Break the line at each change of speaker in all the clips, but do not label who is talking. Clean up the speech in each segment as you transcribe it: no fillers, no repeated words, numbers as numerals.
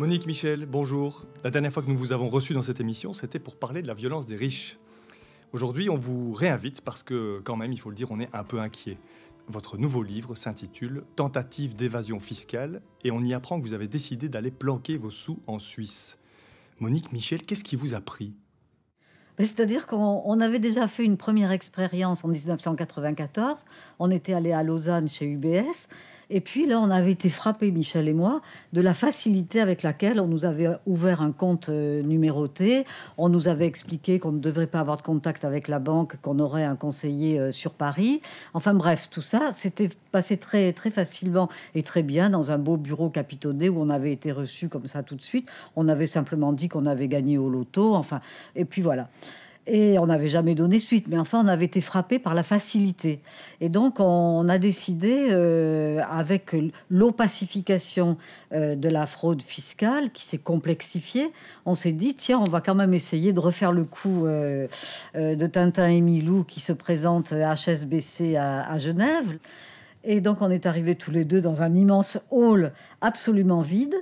Monique Michel, bonjour. La dernière fois que nous vous avons reçu dans cette émission, c'était pour parler de la violence des riches. Aujourd'hui, on vous réinvite parce que, quand même, il faut le dire, on est un peu inquiet. Votre nouveau livre s'intitule « Tentative d'évasion fiscale » et on y apprend que vous avez décidé d'aller planquer vos sous en Suisse. Monique Michel, qu'est-ce qui vous a pris ?
C'est-à-dire qu'on avait déjà fait une première expérience en 1994. On était allé à Lausanne chez UBS. Et puis là, on avait été frappés, Michel et moi, de la facilité avec laquelle on nous avait ouvert un compte numéroté. On nous avait expliqué qu'on ne devrait pas avoir de contact avec la banque, qu'on aurait un conseiller sur Paris. Enfin bref, tout ça, c'était passé très, très facilement et très bien dans un beau bureau capitonné où on avait été reçus comme ça tout de suite. On avait simplement dit qu'on avait gagné au loto. Enfin, et puis voilà. Et on n'avait jamais donné suite, mais enfin, on avait été frappé par la facilité. Et donc, on a décidé, avec l'opacification de la fraude fiscale qui s'est complexifiée, on s'est dit, tiens, on va quand même essayer de refaire le coup de Tintin et Milou qui se présente à HSBC à Genève. Et donc, on est arrivés tous les deux dans un immense hall absolument vide.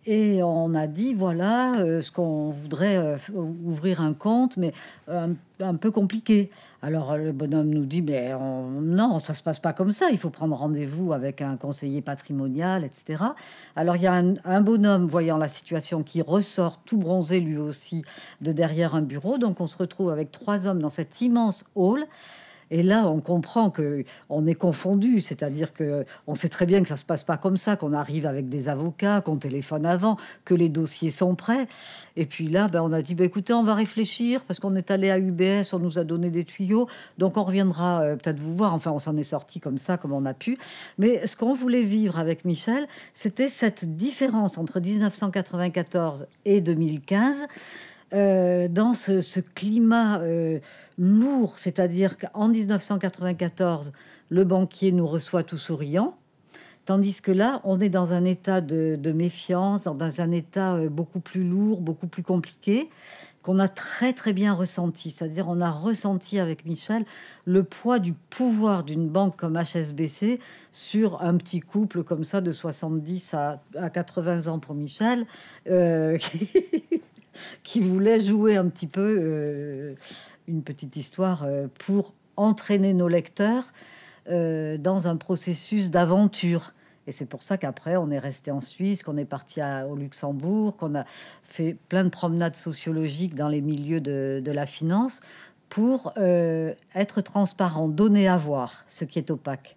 Et on a dit, voilà, ce qu'on voudrait ouvrir un compte, mais un peu compliqué. Alors le bonhomme nous dit, mais non, ça se passe pas comme ça. Il faut prendre rendez-vous avec un conseiller patrimonial, etc. Alors il y a un bonhomme, voyant la situation, qui ressort tout bronzé lui aussi de derrière un bureau. Donc on se retrouve avec 3 hommes dans cet immense hall. Et là, on comprend qu'on est confondu, c'est-à-dire qu'on sait très bien que ça ne se passe pas comme ça, qu'on arrive avec des avocats, qu'on téléphone avant, que les dossiers sont prêts. Et puis là, on a dit, écoutez, on va réfléchir, parce qu'on est allé à UBS, on nous a donné des tuyaux, donc on reviendra peut-être vous voir. Enfin, on s'en est sorti comme ça, comme on a pu. Mais ce qu'on voulait vivre avec Michel, c'était cette différence entre 1994 et 2015, dans ce climat lourd, c'est-à-dire qu'en 1994, le banquier nous reçoit tout souriant, tandis que là, on est dans un état de méfiance, dans un état beaucoup plus lourd, beaucoup plus compliqué, qu'on a très très bien ressenti. C'est-à-dire on a ressenti avec Michel le poids du pouvoir d'une banque comme HSBC sur un petit couple comme ça de 70 à 80 ans pour Michel, qui voulait jouer un petit peu une petite histoire pour entraîner nos lecteurs dans un processus d'aventure. Et c'est pour ça qu'après, on est resté en Suisse, qu'on est parti au Luxembourg, qu'on a fait plein de promenades sociologiques dans les milieux de la finance pour être transparent, donner à voir ce qui est opaque.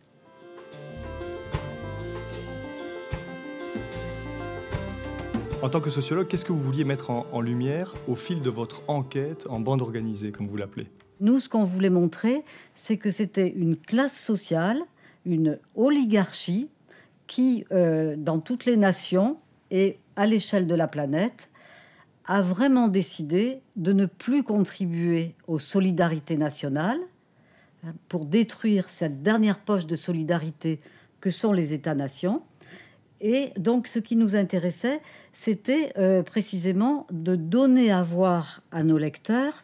En tant que sociologue, qu'est-ce que vous vouliez mettre en lumière au fil de votre enquête en bande organisée, comme vous l'appelez ?
Nous, ce qu'on voulait montrer, c'est que c'était une classe sociale, une oligarchie qui, dans toutes les nations et à l'échelle de la planète, a vraiment décidé de ne plus contribuer aux solidarités nationales pour détruire cette dernière poche de solidarité que sont les États-nations. Et donc, ce qui nous intéressait, c'était précisément de donner à voir à nos lecteurs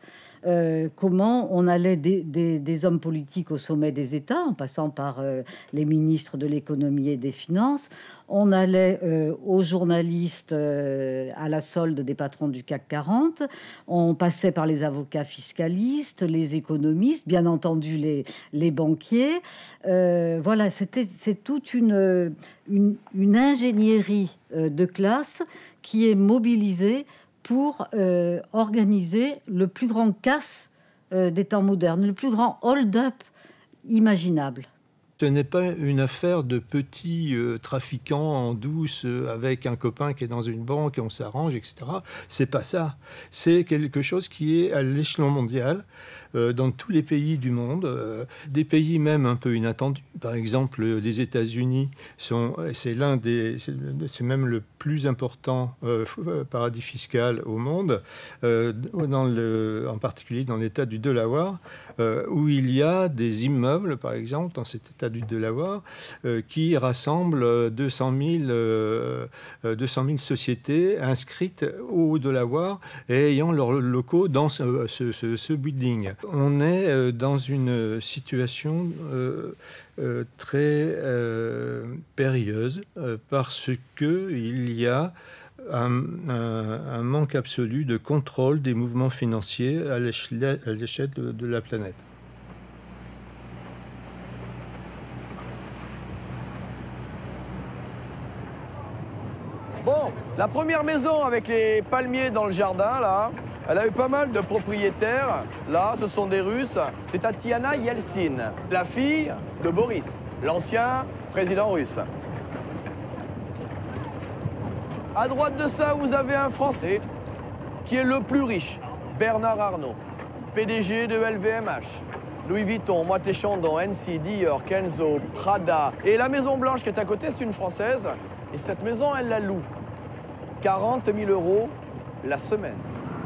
comment on allait des hommes politiques au sommet des États, en passant par les ministres de l'économie et des finances. On allait aux journalistes à la solde des patrons du CAC 40. On passait par les avocats fiscalistes, les économistes, bien entendu les banquiers. Voilà, c'est toute une ingénierie de classe qui est mobilisée pour organiser le plus grand casse des temps modernes, le plus grand hold-up imaginable.
Ce n'est pas une affaire de petits trafiquants en douce avec un copain qui est dans une banque et on s'arrange, etc. C'est pas ça. C'est quelque chose qui est à l'échelon mondial, dans tous les pays du monde, des pays même un peu inattendus. Par exemple, les États-Unis c'est même le plus important paradis fiscal au monde, en particulier dans l'État du Delaware, où il y a des immeubles, par exemple, dans cet État du Delaware, qui rassemble 200 000 sociétés inscrites au Delaware et ayant leurs locaux dans ce building. On est dans une situation très périlleuse parce qu'il y a un manque absolu de contrôle des mouvements financiers à l'échelle de la planète.
Bon, la première maison avec les palmiers dans le jardin, là, elle a eu pas mal de propriétaires. Là, ce sont des Russes. C'est Tatiana Yeltsin, la fille de Boris, l'ancien président russe. À droite de ça, vous avez un Français qui est le plus riche, Bernard Arnault, PDG de LVMH, Louis Vuitton, Moët & Chandon, NC, Dior, Kenzo, Prada. Et la Maison Blanche qui est à côté, c'est une Française. Et cette maison, elle la loue. 40 000 € la semaine.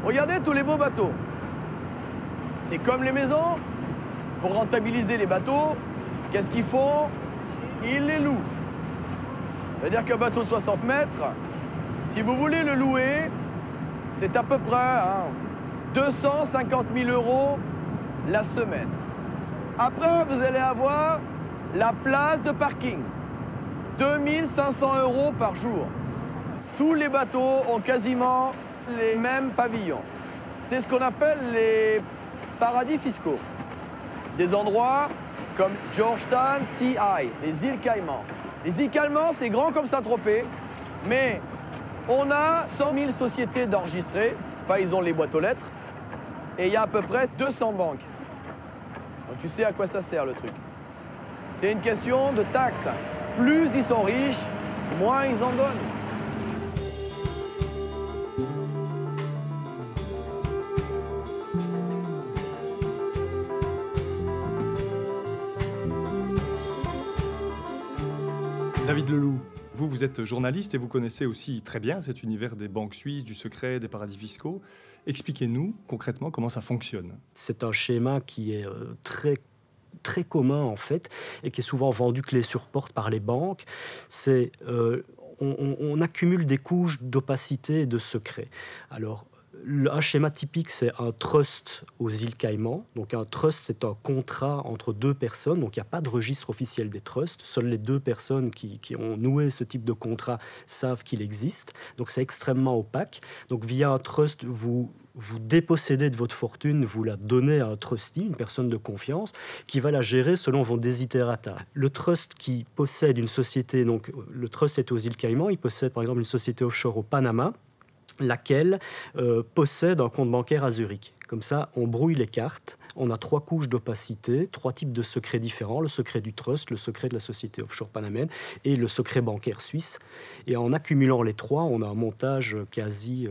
Regardez tous les beaux bateaux. C'est comme les maisons. Pour rentabiliser les bateaux, qu'est-ce qu'ils font? Ils les louent. C'est-à-dire qu'un bateau de 60 mètres, si vous voulez le louer, c'est à peu près 250 000 € la semaine. Après, vous allez avoir la place de parking. 2500 € par jour. Tous les bateaux ont quasiment les mêmes pavillons. C'est ce qu'on appelle les paradis fiscaux. Des endroits comme Georgetown, Sea, les îles Caïmans. Les îles Caïmans, c'est grand comme Saint-Tropez, mais on a 100 000 sociétés d'enregistrées. Enfin, ils ont les boîtes aux lettres. Et il y a à peu près 200 banques. Donc tu sais à quoi ça sert le truc. C'est une question de taxes. Plus ils sont riches, moins ils en donnent.
David Leloup, vous êtes journaliste et vous connaissez aussi très bien cet univers des banques suisses, du secret, des paradis fiscaux. Expliquez-nous concrètement comment ça fonctionne.
C'est un schéma qui est très commun en fait et qui est souvent vendu clé sur porte par les banques. C'est on accumule des couches d'opacité et de secret. Alors un schéma typique, c'est un trust aux îles Caïmans. Donc un trust, c'est un contrat entre deux personnes. Donc il n'y a pas de registre officiel des trusts. Seules les deux personnes qui ont noué ce type de contrat savent qu'il existe. Donc c'est extrêmement opaque. Donc via un trust, vous dépossédez de votre fortune, vous la donnez à un trustee, une personne de confiance, qui va la gérer selon vos desiderata. Le trust qui possède une société, donc le trust est aux îles Caïmans, il possède par exemple une société offshore au Panama, laquelle possède un compte bancaire à Zurich. Comme ça, on brouille les cartes, on a 3 couches d'opacité, 3 types de secrets différents, le secret du trust, le secret de la société offshore panamaine et le secret bancaire suisse. Et en accumulant les 3, on a un montage quasi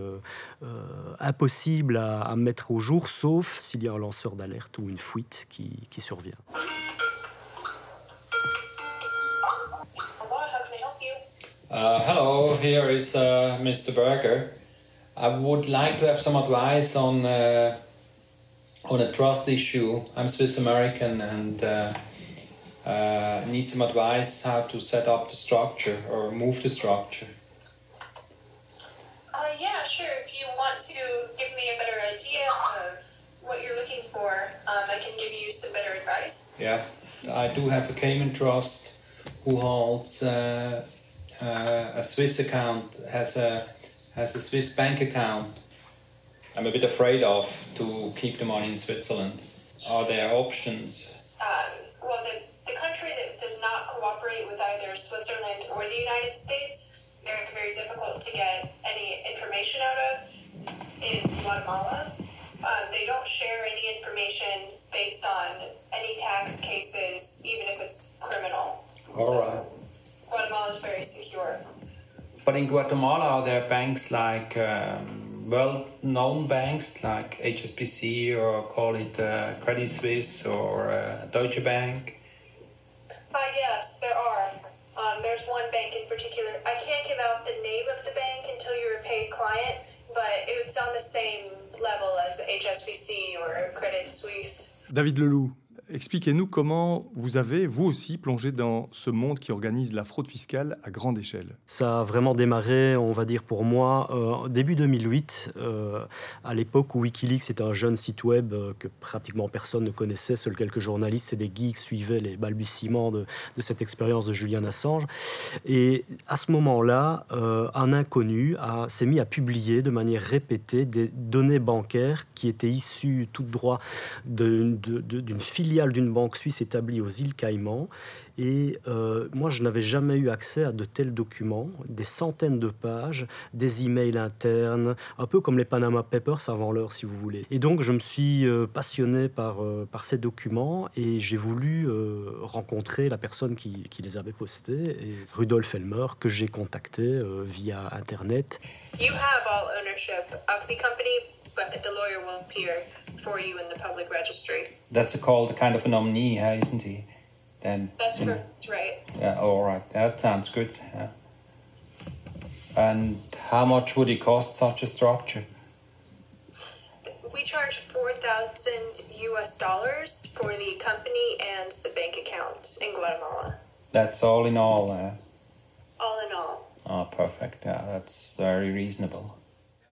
impossible à mettre au jour, sauf s'il y a un lanceur d'alerte ou une fuite qui survient.
Hello, here is Mr. Berger. I would like to have some advice on a trust issue. I'm Swiss American and need some advice how to set up the structure or move the structure.
Yeah, sure. If you want to give me a better idea of what you're looking for, I can give you some better advice.
Yeah, I do have a Cayman trust who holds a Swiss account, has a Swiss bank account. I'm a bit afraid of to keep the money in Switzerland. Are there options?
Well, the country that does not cooperate with either Switzerland or the United States, they're very difficult to get any information out of, is Guatemala. They don't share any information based on any tax cases, even if it's criminal.
All right.
Guatemala is very secure.
But in Guatemala, are there banks like well-known banks like HSBC or call it Credit Suisse or Deutsche Bank?
Yes, there are. There's one bank in particular. I can't give out the name of the bank until you're a paid client, but it's on the same level as the HSBC or Credit Suisse.
David Leloup, expliquez-nous comment vous avez, vous aussi, plongé dans ce monde qui organise la fraude fiscale à grande échelle.
Ça a vraiment démarré, on va dire pour moi, début 2008, à l'époque où Wikileaks était un jeune site web que pratiquement personne ne connaissait, seuls quelques journalistes et des geeks suivaient les balbutiements de cette expérience de Julian Assange. Et à ce moment-là, un inconnu s'est mis à publier de manière répétée des données bancaires qui étaient issues tout droit d'une filiale d'une banque suisse établie aux îles Caïmans. Et moi, je n'avais jamais eu accès à de tels documents, des centaines de pages, des emails internes, un peu comme les Panama Papers avant l'heure, si vous voulez. Et donc, je me suis passionné par ces documents et j'ai voulu rencontrer la personne qui les avait postés, et Rudolf Elmer, que j'ai contacté via Internet.
You have all ownership of the company, but the lawyer will appear for you in the public registry.
That's called a kind of a nominee, isn't he? Then,
That's correct, right?
Yeah, all right. That sounds good. Yeah. And how much would it cost such a structure?
We charge $4,000 US for the company and the bank account in Guatemala.
That's all in all.
All in all.
Oh, perfect. Yeah, that's very reasonable.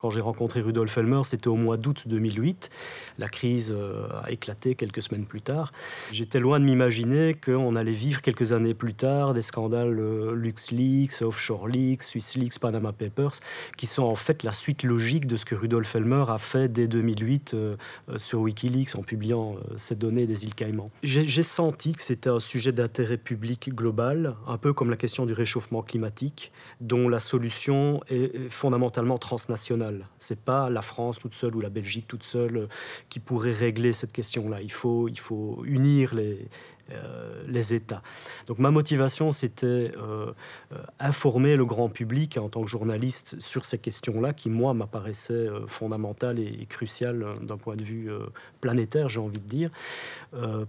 Quand j'ai rencontré Rudolf Elmer, c'était au mois d'août 2008. La crise a éclaté quelques semaines plus tard. J'étais loin de m'imaginer qu'on allait vivre quelques années plus tard des scandales LuxLeaks, Offshore Leaks, SwissLeaks, Panama Papers, qui sont en fait la suite logique de ce que Rudolf Elmer a fait dès 2008 sur Wikileaks en publiant ces données des îles Caïmans. J'ai senti que c'était un sujet d'intérêt public global, un peu comme la question du réchauffement climatique, dont la solution est fondamentalement transnationale. C'est pas la France toute seule ou la Belgique toute seule qui pourrait régler cette question-là. Il faut unir les États. Donc ma motivation, c'était informer le grand public en tant que journaliste sur ces questions-là qui, moi, m'apparaissaient fondamentales et cruciales d'un point de vue planétaire, j'ai envie de dire,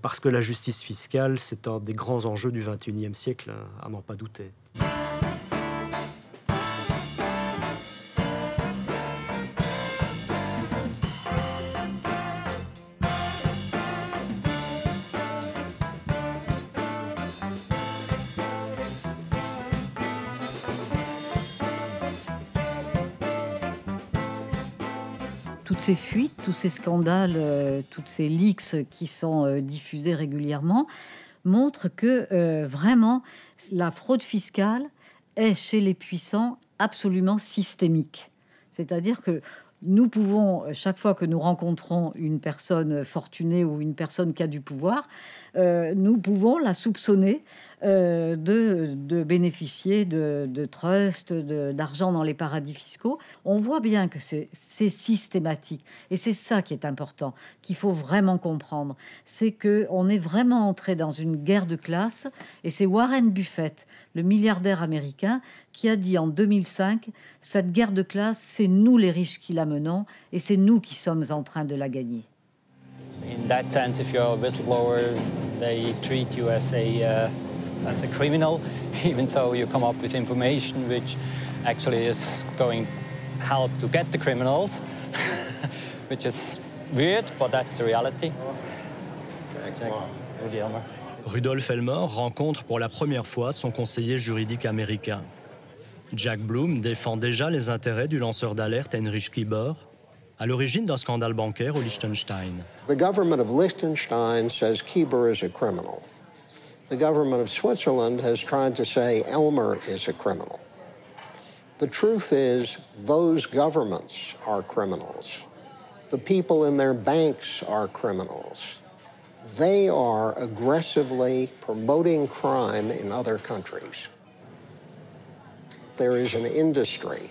parce que la justice fiscale, c'est un des grands enjeux du XXIe siècle, à n'en pas douter.
Toutes ces fuites, tous ces scandales, toutes ces leaks qui sont diffusés régulièrement montrent que vraiment la fraude fiscale est chez les puissants absolument systémique. C'est-à-dire que nous pouvons, chaque fois que nous rencontrons une personne fortunée ou une personne qui a du pouvoir, nous pouvons la soupçonner de bénéficier de trusts, d'argent dans les paradis fiscaux. On voit bien que c'est systématique. Et c'est ça qui est important, qu'il faut vraiment comprendre. C'est qu'on est vraiment entré dans une guerre de classe. Et c'est Warren Buffett, le milliardaire américain, qui a dit en 2005, cette guerre de classe, c'est nous les riches qui la menons et c'est nous qui sommes en train de la gagner.
In that sense, if you're a whistleblower, they treat you as a criminal, even so you come up with information which actually is going to help to get the criminals, which is weird, but that's the reality.
Rudolf Elmer rencontre pour la première fois son conseiller juridique américain. Jack Bloom défend déjà les intérêts du lanceur d'alerte Heinrich Kieber, à l'origine d'un scandale bancaire au Liechtenstein.
The government of Liechtenstein says Kieber is a criminal. The government of Switzerland has tried to say Elmer is a criminal. The truth is, those governments are criminals. The people in their banks are criminals. They are aggressively promoting crime in other countries. There is an industry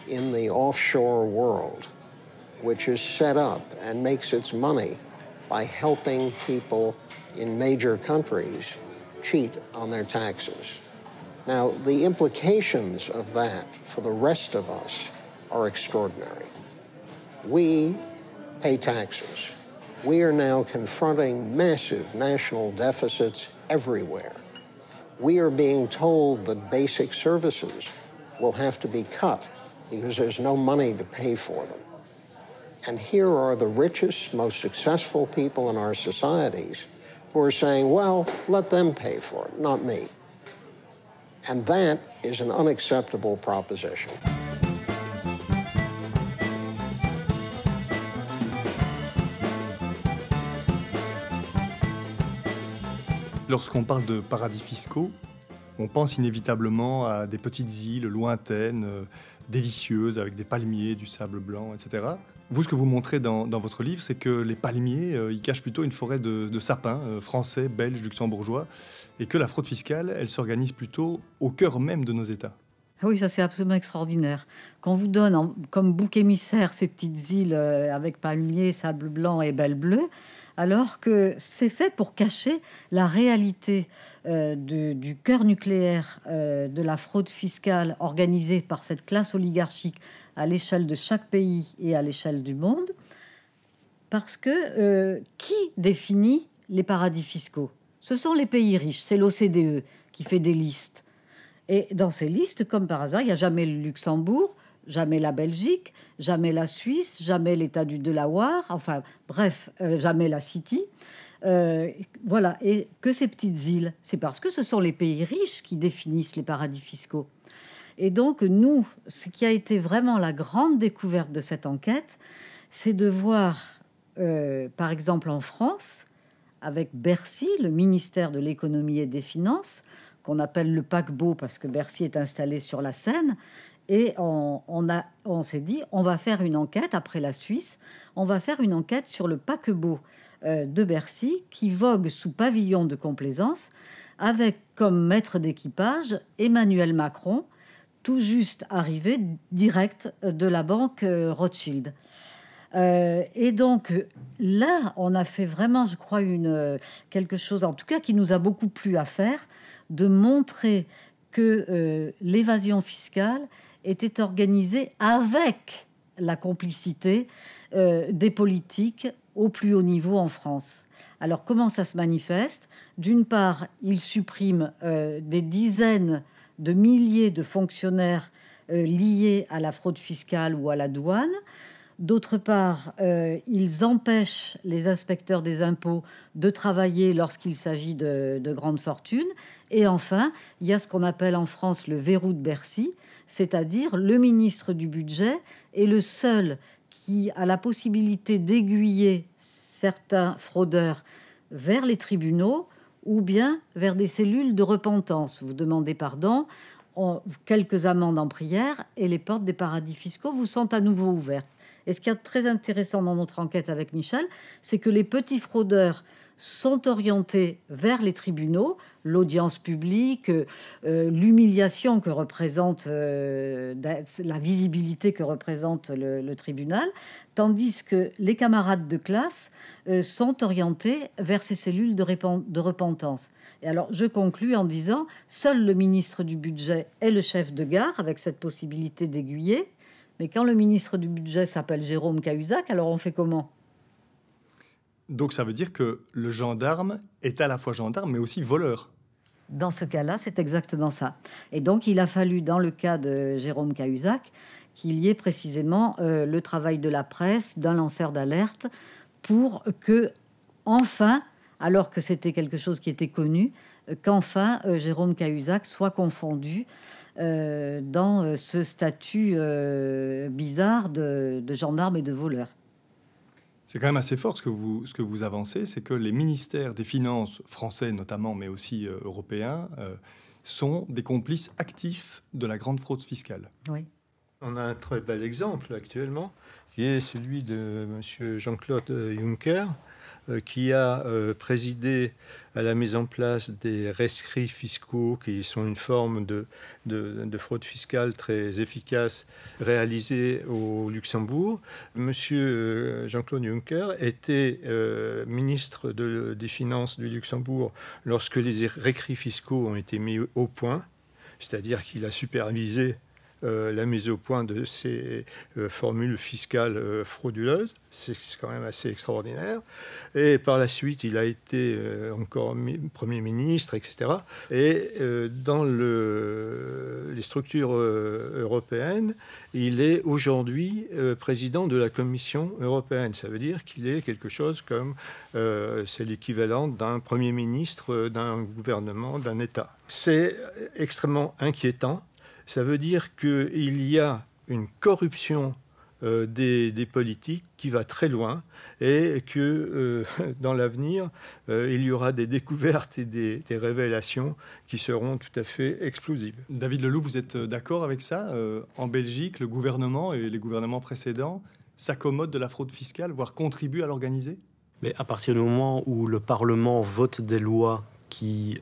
in the offshore world which is set up and makes its money by helping people in major countries cheat on their taxes. Now, the implications of that for the rest of us are extraordinary. We pay taxes. We are now confronting massive national deficits everywhere. We are being told that basic services will have to be cut because there's no money to pay for them. And here are the richest, most successful people in our societies who are saying, well, let them pay for it, not me. And that is an unacceptable proposition.
Lorsqu'on parle de paradis fiscaux, on pense inévitablement à des petites îles lointaines, délicieuses, avec des palmiers, du sable blanc, etc. Vous, ce que vous montrez dans votre livre, c'est que les palmiers, ils cachent plutôt une forêt de sapins français, belges, luxembourgeois, et que la fraude fiscale, elle s'organise plutôt au cœur même de nos États.
Oui, ça c'est absolument extraordinaire. Qu'on vous donne comme bouc émissaire ces petites îles avec palmiers, sable blanc et belle bleue, alors que c'est fait pour cacher la réalité du cœur nucléaire de la fraude fiscale organisée par cette classe oligarchique à l'échelle de chaque pays et à l'échelle du monde. Parce que qui définit les paradis fiscaux? Ce sont les pays riches, c'est l'OCDE qui fait des listes. Et dans ces listes, comme par hasard, il n'y a jamais le Luxembourg, jamais la Belgique, jamais la Suisse, jamais l'État du Delaware, enfin bref, jamais la City. Voilà, et que ces petites îles, c'est parce que ce sont les pays riches qui définissent les paradis fiscaux. Et donc nous, ce qui a été vraiment la grande découverte de cette enquête, c'est de voir, par exemple en France, avec Bercy, le ministère de l'économie et des finances, qu'on appelle le paquebot parce que Bercy est installé sur la Seine. Et on s'est dit, on va faire une enquête, après la Suisse, on va faire une enquête sur le paquebot de Bercy qui vogue sous pavillon de complaisance avec comme maître d'équipage Emmanuel Macron, tout juste arrivé direct de la banque Rothschild. Et donc là, on a fait vraiment, je crois, quelque chose, en tout cas, qui nous a beaucoup plu à faire, de montrer que l'évasion fiscale était organisée avec la complicité des politiques au plus haut niveau en France. Alors, comment ça se manifeste? D'une part, ils suppriment des dizaines de milliers de fonctionnaires liés à la fraude fiscale ou à la douane. D'autre part, ils empêchent les inspecteurs des impôts de travailler lorsqu'il s'agit de grandes fortunes. Et enfin, il y a ce qu'on appelle en France le verrou de Bercy, c'est-à-dire le ministre du Budget est le seul qui a la possibilité d'aiguiller certains fraudeurs vers les tribunaux ou bien vers des cellules de repentance. Vous demandez pardon, quelques amendes en prière et les portes des paradis fiscaux vous sont à nouveau ouvertes. Et ce qui est très intéressant dans notre enquête avec Michel, c'est que les petits fraudeurs sont orientés vers les tribunaux, l'audience publique, l'humiliation que représente, la visibilité que représente le tribunal, tandis que les camarades de classe sont orientés vers ces cellules de repentance. Et alors, je conclus en disant, seul le ministre du Budget est le chef de gare, avec cette possibilité d'aiguiller. Mais quand le ministre du Budget s'appelle Jérôme Cahuzac, alors on fait comment?
Donc ça veut dire que le gendarme est à la fois gendarme, mais aussi voleur.
Dans ce cas-là, c'est exactement ça. Et donc, il a fallu, dans le cas de Jérôme Cahuzac, qu'il y ait précisément le travail de la presse, d'un lanceur d'alerte, pour que, enfin, alors que c'était quelque chose qui était connu, qu'enfin Jérôme Cahuzac soit confondu dans ce statut bizarre de gendarme et de voleur.
C'est quand même assez fort ce que vous avancez, c'est que les ministères des Finances français notamment, mais aussi européens, sont des complices actifs de la grande fraude fiscale.
Oui.
On a un très bel exemple actuellement, qui est celui de M. Jean-Claude Juncker, qui a présidé à la mise en place des rescrits fiscaux, qui sont une forme de fraude fiscale très efficace réalisée au Luxembourg. Monsieur Jean-Claude Juncker était ministre des Finances du Luxembourg lorsque les rescrits fiscaux ont été mis au point, c'est-à-dire qu'il a supervisé la mise au point de ces formules fiscales frauduleuses. C'est quand même assez extraordinaire. Et par la suite, il a été encore Premier ministre, etc. Et dans les les structures européennes, il est aujourd'hui président de la Commission européenne. Ça veut dire qu'il est quelque chose comme, c'est l'équivalent d'un Premier ministre, d'un gouvernement, d'un État. C'est extrêmement inquiétant. Ça veut dire qu'il y a une corruption des politiques qui va très loin et que dans l'avenir, il y aura des découvertes et des révélations qui seront tout à fait explosives.
David Leloup, vous êtes d'accord avec ça? En Belgique, le gouvernement et les gouvernements précédents s'accommodent de la fraude fiscale, voire contribuent à l'organiser?
Mais à partir du moment où le Parlement vote des lois qui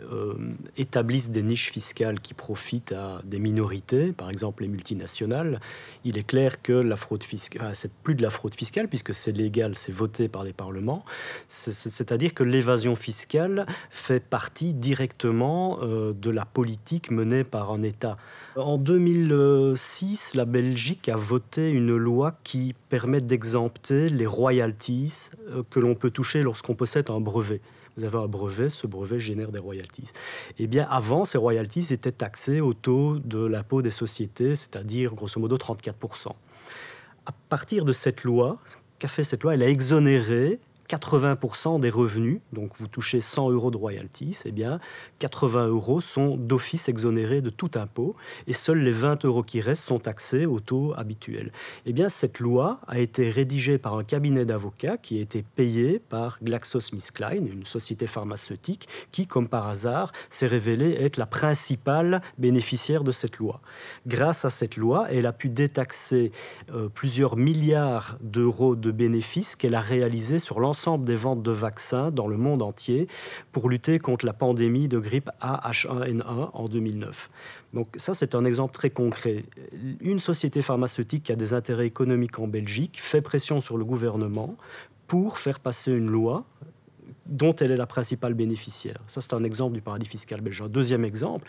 établissent des niches fiscales qui profitent à des minorités, par exemple les multinationales, il est clair que la fraude fiscale, c'est plus de la fraude fiscale puisque c'est légal, c'est voté par les parlements. C'est-à-dire que l'évasion fiscale fait partie directement de la politique menée par un État. En 2006, la Belgique a voté une loi qui permet d'exempter les royalties que l'on peut toucher lorsqu'on possède un brevet. Vous avez un brevet, ce brevet génère des royalties. Eh bien, avant, ces royalties étaient taxées au taux de l'impôt des sociétés, c'est-à-dire grosso modo 34%. À partir de cette loi, qu'a fait cette loi? Elle a exonéré 80% des revenus, donc vous touchez 100 € de royalties, eh bien 80 € sont d'office exonérés de tout impôt et seuls les 20 € qui restent sont taxés au taux habituel. Eh bien cette loi a été rédigée par un cabinet d'avocats qui a été payé par GlaxoSmithKline, une société pharmaceutique qui, comme par hasard, s'est révélée être la principale bénéficiaire de cette loi. Grâce à cette loi, elle a pu détaxer plusieurs milliards d'euros de bénéfices qu'elle a réalisés sur l'ensemble des ventes de vaccins dans le monde entier pour lutter contre la pandémie de grippe A-H1N1 en 2009. Donc ça, c'est un exemple très concret. Une société pharmaceutique qui a des intérêts économiques en Belgique fait pression sur le gouvernement pour faire passer une loi dont elle est la principale bénéficiaire. Ça, c'est un exemple du paradis fiscal belge. Un deuxième exemple,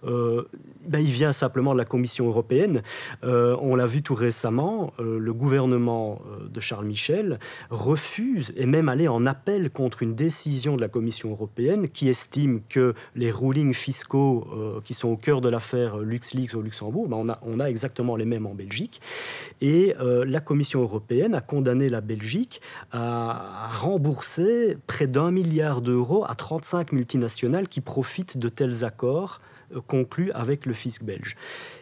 il vient simplement de la Commission européenne. On l'a vu tout récemment, le gouvernement de Charles Michel refuse et même aller en appel contre une décision de la Commission européenne qui estime que les rulings fiscaux qui sont au cœur de l'affaire LuxLeaks au Luxembourg, on a exactement les mêmes en Belgique. Et la Commission européenne a condamné la Belgique à rembourser près d'1 milliard d'euros à 35 multinationales qui profitent de tels accords conclus avec le fisc belge.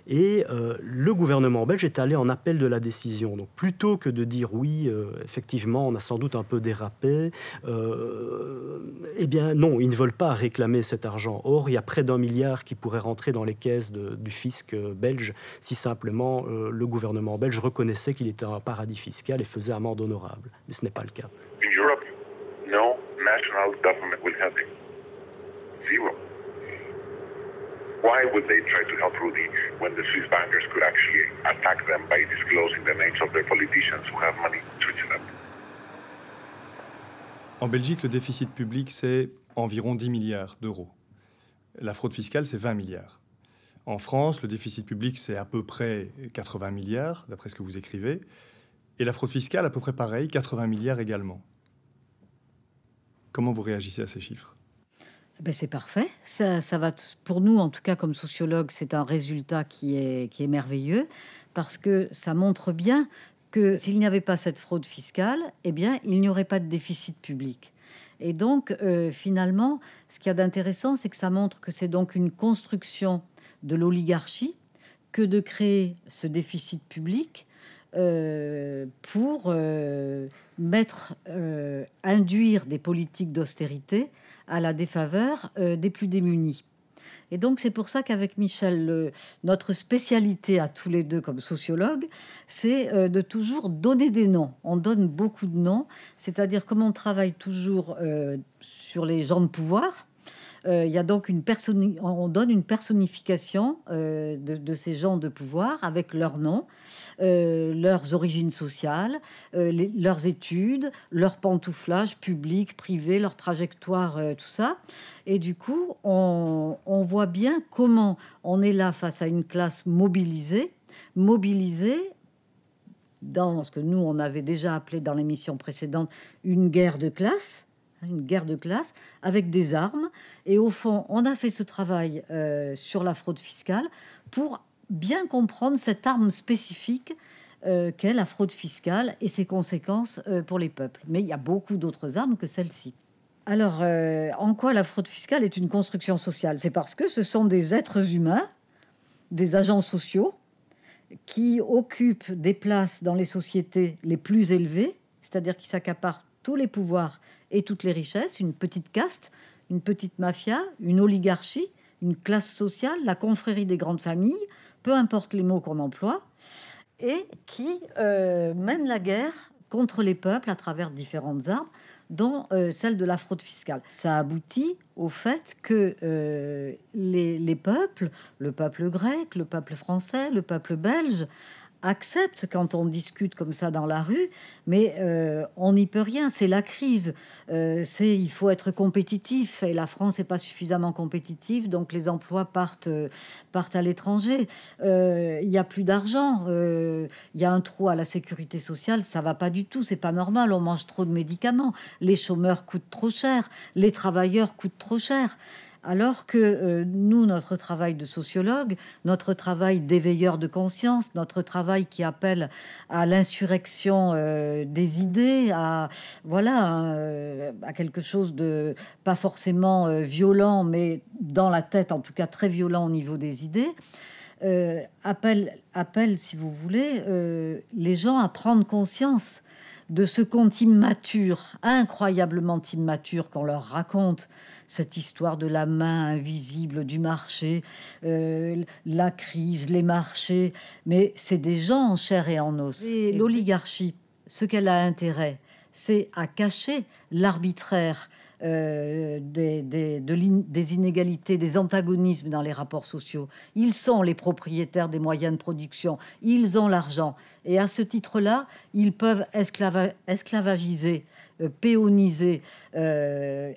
Et le gouvernement belge est allé en appel de la décision. Donc plutôt que de dire oui, effectivement, on a sans doute un peu dérapé, eh bien non, ils ne veulent pas réclamer cet argent. Or, il y a près d'1 milliard qui pourrait rentrer dans les caisses du fisc belge si simplement le gouvernement belge reconnaissait qu'il était un paradis fiscal et faisait amende honorable. Mais ce n'est pas le cas.
In Europe, no national government will help him. Zero. Why would they try to help Rudy when the Swiss bankers could actually attack them by disclosing the names of their politicians who have money in Switzerland?
En Belgique, le déficit public, c'est environ 10 milliards d'euros. La fraude fiscale, c'est 20 milliards. En France, le déficit public, c'est à peu près 80 milliards, d'après ce que vous écrivez. Et la fraude fiscale, à peu près pareil, 80 milliards également. Comment vous réagissez à ces chiffres?
C'est parfait. Ça va pour nous, en tout cas comme sociologues, c'est un résultat qui est merveilleux parce que ça montre bien que s'il n'y avait pas cette fraude fiscale, eh bien, il n'y aurait pas de déficit public. Et donc, finalement, ce qu'il y a d'intéressant, c'est que ça montre que c'est donc une construction de l'oligarchie que de créer ce déficit public pour induire des politiques d'austérité à la défaveur des plus démunis. Et donc, c'est pour ça qu'avec Michel, notre spécialité à tous les deux comme sociologues, c'est de toujours donner des noms. On donne beaucoup de noms, c'est-à-dire comme on travaille toujours sur les gens de pouvoir, il y a donc on donne une personnification de ces gens de pouvoir avec leurs noms, leurs origines sociales, leurs études, leur pantouflage public, privé, leur trajectoire, tout ça. Et du coup, on voit bien comment on est là face à une classe mobilisée dans ce que nous, on avait déjà appelé dans l'émission précédente une guerre de classe, avec des armes. Et au fond, on a fait ce travail sur la fraude fiscale pour bien comprendre cette arme spécifique qu'est la fraude fiscale et ses conséquences pour les peuples. Mais il y a beaucoup d'autres armes que celle-ci. Alors, en quoi la fraude fiscale est une construction sociale? C'est parce que ce sont des êtres humains, des agents sociaux, qui occupent des places dans les sociétés les plus élevées, c'est-à-dire qui s'accaparent tous les pouvoirs et toutes les richesses, une petite caste, une petite mafia, une oligarchie, une classe sociale, la confrérie des grandes familles, peu importe les mots qu'on emploie, et qui mènent la guerre contre les peuples à travers différentes armes, dont celle de la fraude fiscale. Ça aboutit au fait que les peuples, le peuple grec, le peuple français, le peuple belge, acceptent quand on discute comme ça dans la rue, mais on n'y peut rien, c'est la crise. Il faut être compétitif, et la France n'est pas suffisamment compétitive, donc les emplois partent à l'étranger. Il n'y a plus d'argent, il y a un trou à la sécurité sociale, ça va pas du tout, c'est pas normal, on mange trop de médicaments, les chômeurs coûtent trop cher, les travailleurs coûtent trop cher. Alors que nous, notre travail de sociologue, notre travail d'éveilleur de conscience, notre travail qui appelle à l'insurrection des idées, à quelque chose de pas forcément violent, mais dans la tête, en tout cas très violent au niveau des idées, appelle, si vous voulez, les gens à prendre conscience de ce conte immature, incroyablement immature qu'on leur raconte, cette histoire de la main invisible du marché, la crise, les marchés, mais c'est des gens en chair et en os. Et l'oligarchie, ce qu'elle a intérêt, c'est à cacher l'arbitraire des inégalités, des antagonismes dans les rapports sociaux. Ils sont les propriétaires des moyens de production, ils ont l'argent. Et à ce titre-là, ils peuvent esclavagiser, péoniser,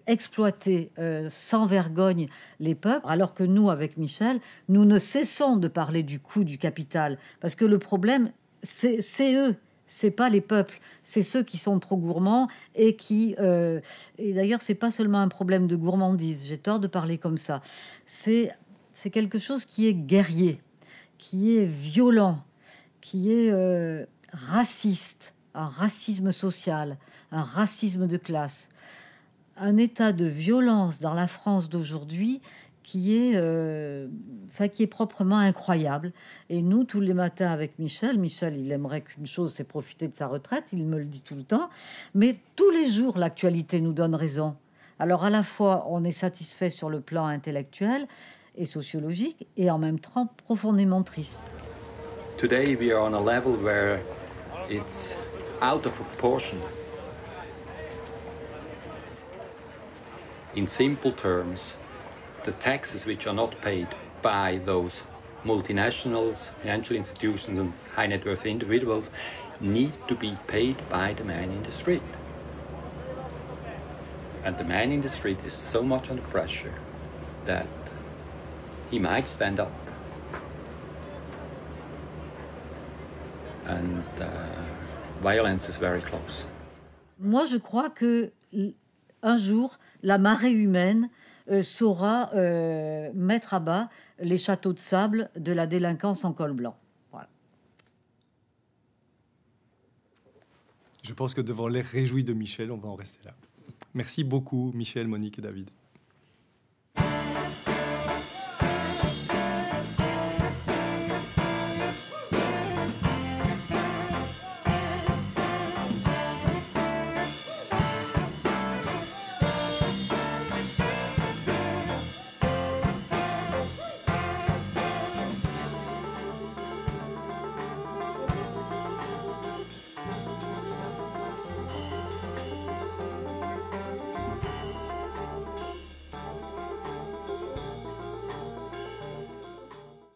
exploiter sans vergogne les peuples, alors que nous, avec Michel, nous ne cessons de parler du coût du capital. Parce que le problème, c'est eux. C'est pas les peuples, c'est ceux qui sont trop gourmands et qui... et d'ailleurs, c'est pas seulement un problème de gourmandise, j'ai tort de parler comme ça. C'est quelque chose qui est guerrier, qui est violent, qui est raciste, un racisme social, un racisme de classe. Un état de violence dans la France d'aujourd'hui qui est proprement incroyable. Et nous, tous les matins avec Michel, il aimerait qu'une chose, c'est profiter de sa retraite, il me le dit tout le temps, mais tous les jours, l'actualité nous donne raison. Alors à la fois, on est satisfait sur le plan intellectuel et sociologique, et en même temps profondément triste.
Today we are on a level where it's out of proportion. In simple terms, the taxes which are not paid by those multinationals, financial institutions and high net worth individuals need to be paid by the man in the street. And the man in the street is so much under pressure that he might stand up. And violence is very close.
Moi, je crois que un jour, la marée humaine saura mettre à bas les châteaux de sable de la délinquance en col blanc. Voilà.
Je pense que devant l'air réjoui de Michel, on va en rester là. Merci beaucoup, Michel, Monique et David.